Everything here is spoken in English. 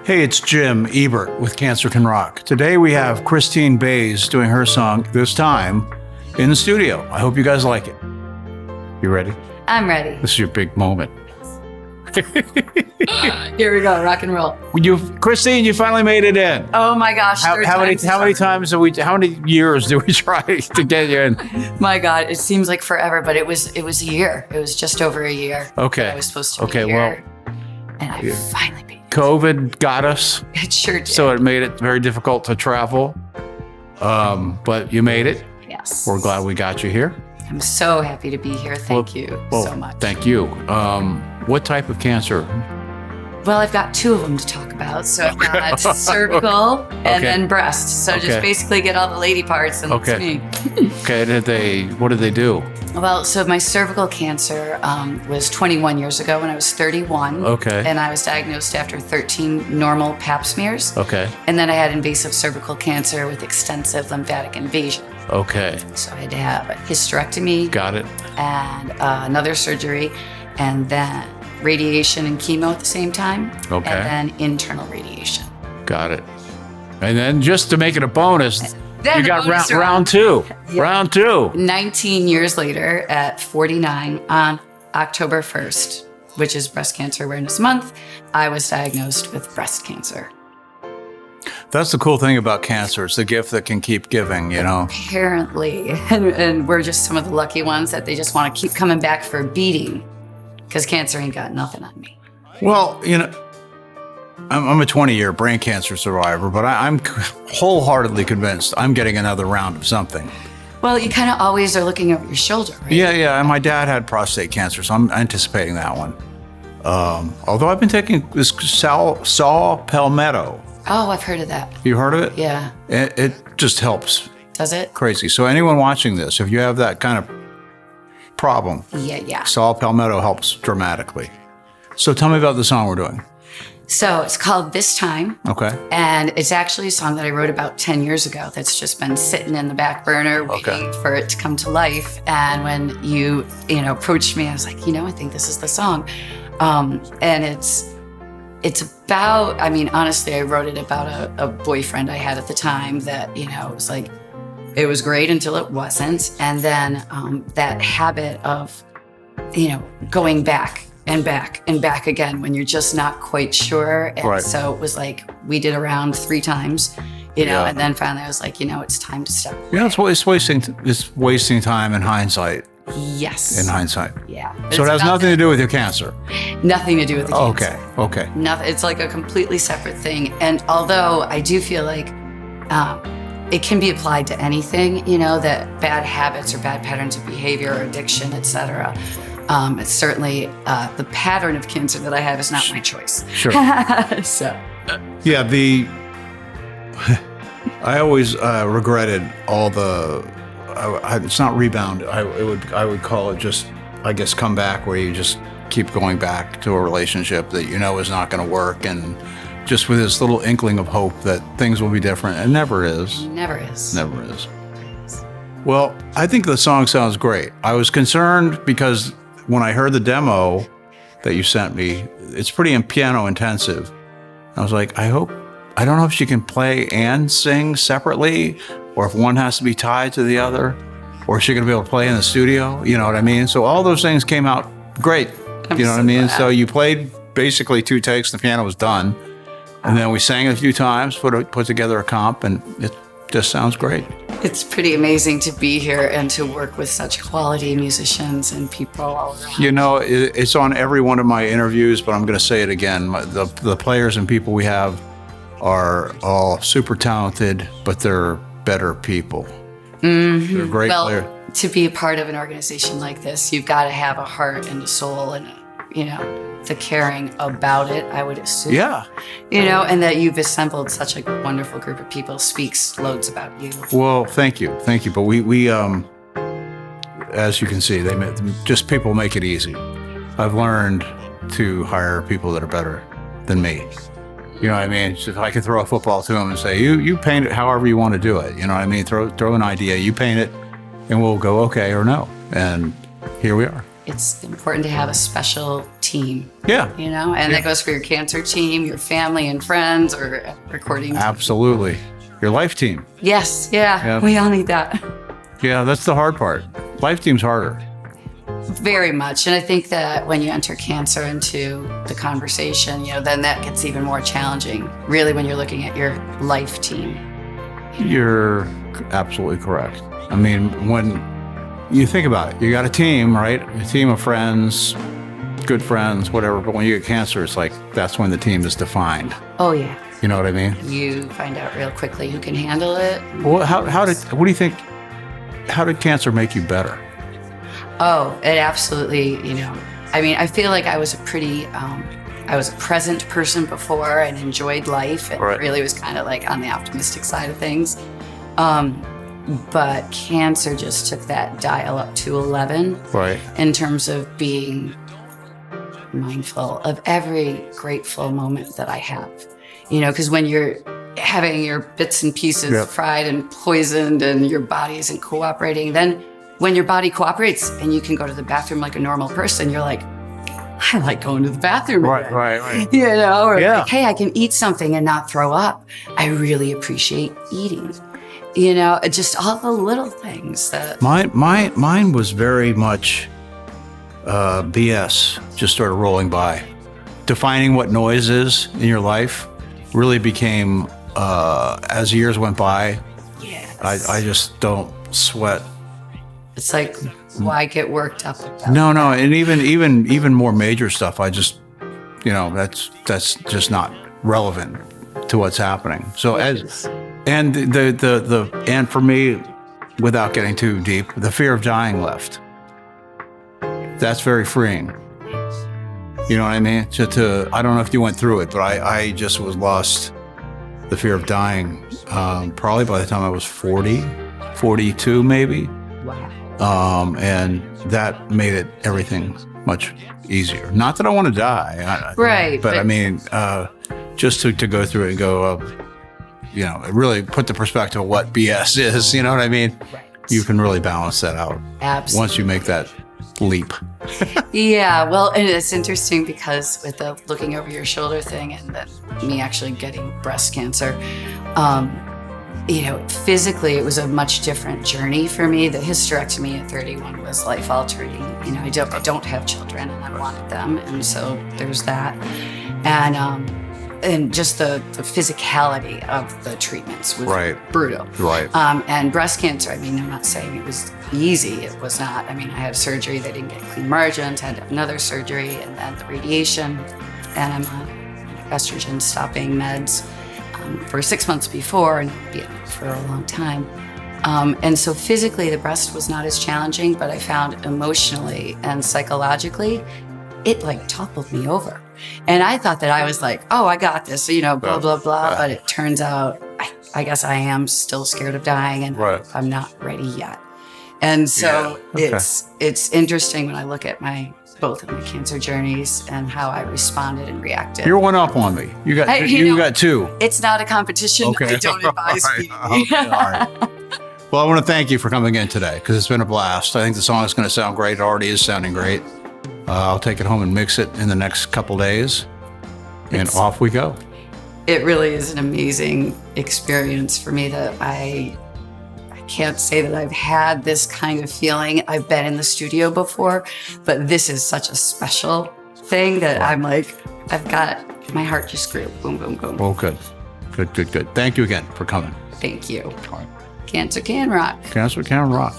Hey, it's Jim Ebert with Cancer Can Rock. Today we have Christine Baze doing her song, this time, in the studio. I hope you guys like it. You ready? I'm ready. This is your big moment. Here we go, rock and roll. Christine, you finally made it in. Oh my gosh. How many years do we try to get you in? My God, it seems like forever, but it was a year. It was just over a year. Okay. I was supposed to be here. And I finally made it. COVID got us. It sure did. So it made it very difficult to travel. But you made it. Yes. We're glad we got you here. I'm so happy to be here. Thank you so much. Thank you. What type of cancer? Well, I've got two of them to talk about. So I've got cervical and then breast. So just basically get all the lady parts and that's me. Okay. What did they do? Well, so my cervical cancer was 21 years ago when I was 31. Okay. And I was diagnosed after 13 normal pap smears. Okay. And then I had invasive cervical cancer with extensive lymphatic invasion. Okay. So I had to have a hysterectomy. Got it. And another surgery, and then radiation and chemo at the same time. Okay. And then internal radiation. Got it. And then just to make it a bonus, then you got round two. Yeah. Round two. 19 years later, at 49, on October 1st, which is Breast Cancer Awareness Month, I was diagnosed with breast cancer. That's the cool thing about cancer. It's the gift that can keep giving, you know? Apparently. And we're just some of the lucky ones that they just want to keep coming back for a beating because cancer ain't got nothing on me. Well, you know, I'm a 20-year brain cancer survivor, but I'm wholeheartedly convinced I'm getting another round of something. Well, you kind of always are looking over your shoulder, right? Yeah. And my dad had prostate cancer, so I'm anticipating that one. Although I've been taking this saw palmetto. Oh, I've heard of that. You heard of it? Yeah. It just helps. Does it? Crazy. So anyone watching this, if you have that kind of problem, saw palmetto helps dramatically. So tell me about the song we're doing. So it's called This Time. Okay. And it's actually a song that I wrote about 10 years ago that's just been sitting in the back burner waiting for it to come to life. And when you approached me, I was like, I think this is the song. And it's about, honestly, I wrote it about a boyfriend I had at the time that, it was like, it was great until it wasn't. And then that habit of, going back and back and back again when you're just not quite sure. And so it was like, we did around 3 times, and then finally I was like, it's time to step away. Yeah, it's wasting time in hindsight. Yes. In hindsight. Yeah. So it has nothing to do with your cancer. Nothing to do with the cancer. Okay. Nothing. It's like a completely separate thing. And although I do feel like it can be applied to anything, that bad habits or bad patterns of behavior or addiction, etc. It's certainly the pattern of cancer that I have is not my choice. Sure. So. Yeah, I always regretted all the. It's not rebound. I would call it just, I guess, come back, where you just keep going back to a relationship that is not going to work, and just with this little inkling of hope that things will be different. It never is. Never is. Never is. Well, I think the song sounds great. I was concerned because when I heard the demo that you sent me, it's pretty piano intensive. I was like, I don't know if she can play and sing separately, or if one has to be tied to the other, or is she going to be able to play in the studio? You know what I mean? So all those things came out great. You know what I mean? Glad. So you played basically 2 takes, the piano was done. And then we sang it a few times, put together a comp, and it just sounds great. It's pretty amazing to be here and to work with such quality musicians and people all around. It's on every one of my interviews, but I'm going to say it again. The players and people we have are all super talented, but they're better people. Mm-hmm. They're great players. To be a part of an organization like this, you've got to have a heart and a soul and, the caring about it, I would assume. Yeah. And that you've assembled such a wonderful group of people speaks loads about you. Well, thank you. But we as you can see, just people make it easy. I've learned to hire people that are better than me. You know what I mean? So if I could throw a football to them and say, you paint it however you want to do it. You know what I mean? Throw an idea, you paint it, and we'll go okay or no. And here we are. it's important to have a special team. Yeah. You know, and that goes for your cancer team, your family and friends, or recording team. Absolutely. Your life team. Yes. Yeah. We all need that. Yeah, that's the hard part. Life team's harder. Very much. And I think that when you enter cancer into the conversation, you know, then that gets even more challenging, really, when you're looking at your life team. You're absolutely correct. I mean, when you think about it, you got a team, right? A team of friends, good friends, whatever. But when you get cancer, it's like that's when the team is defined. Oh, yeah. You know what I mean? You find out real quickly who can handle it. Well, what do you think, how did cancer make you better? Oh, it absolutely, you know, I mean, I feel like I was a pretty, I was a present person before and enjoyed life and really was kind of like on the optimistic side of things. But cancer just took that dial up to 11 in terms of being mindful of every grateful moment that I have. You know, because when you're having your bits and pieces fried and poisoned and your body isn't cooperating, then when your body cooperates and you can go to the bathroom like a normal person, you're like, I like going to the bathroom. Right. You know, or like, hey, I can eat something and not throw up. I really appreciate eating. You know, just all the little things that. Mine was very much BS, just started rolling by. Defining what noise is in your life really became, as years went by, I just don't sweat. It's like, why get worked up about No, and even more major stuff, I just, you know, that's just not relevant to what's happening. So and and for me, without getting too deep, the fear of dying left. That's very freeing. You know what I mean? I don't know if you went through it, but I just was lost the fear of dying probably by the time I was 40, 42 maybe. Wow. And that made everything much easier. Not that I want to die. But I mean, just to go through it and go, you know, really put the perspective of what BS is, you know what I mean? Right. You can really balance that out. Absolutely. Once you make that leap. Yeah, well, and it's interesting because with the looking over your shoulder thing and then me actually getting breast cancer, you know, physically it was a much different journey for me. The hysterectomy at 31 was life-altering. You know, I don't have children and I wanted them, and so there's that. And just the physicality of the treatments was brutal. Right. And breast cancer, I mean, I'm not saying it was easy. It was not. I mean, I had surgery. They didn't get clean margins. I had to have another surgery and then the radiation. And I'm on estrogen stopping meds for 6 months before and for a long time. And so physically, the breast was not as challenging, but I found emotionally and psychologically, it like toppled me over. And I thought that I was like, oh, I got this, you know, blah, blah, blah. But it turns out, I guess I am still scared of dying and I'm not ready yet. And so it's interesting when I look at both of my cancer journeys and how I responded and reacted. You're one up on me. You got two. It's not a competition. Okay. I don't advise me. All right. Well, I want to thank you for coming in today because it's been a blast. I think the song is going to sound great. It already is sounding great. I'll take it home and mix it in the next couple days, and off we go. It really is an amazing experience for me that I can't say that I've had this kind of feeling. I've been in the studio before, but this is such a special thing that I'm like, my heart just grew. Boom, boom, boom. Oh, good. Thank you again for coming. Thank you. Cancer can rock. Cancer can rock.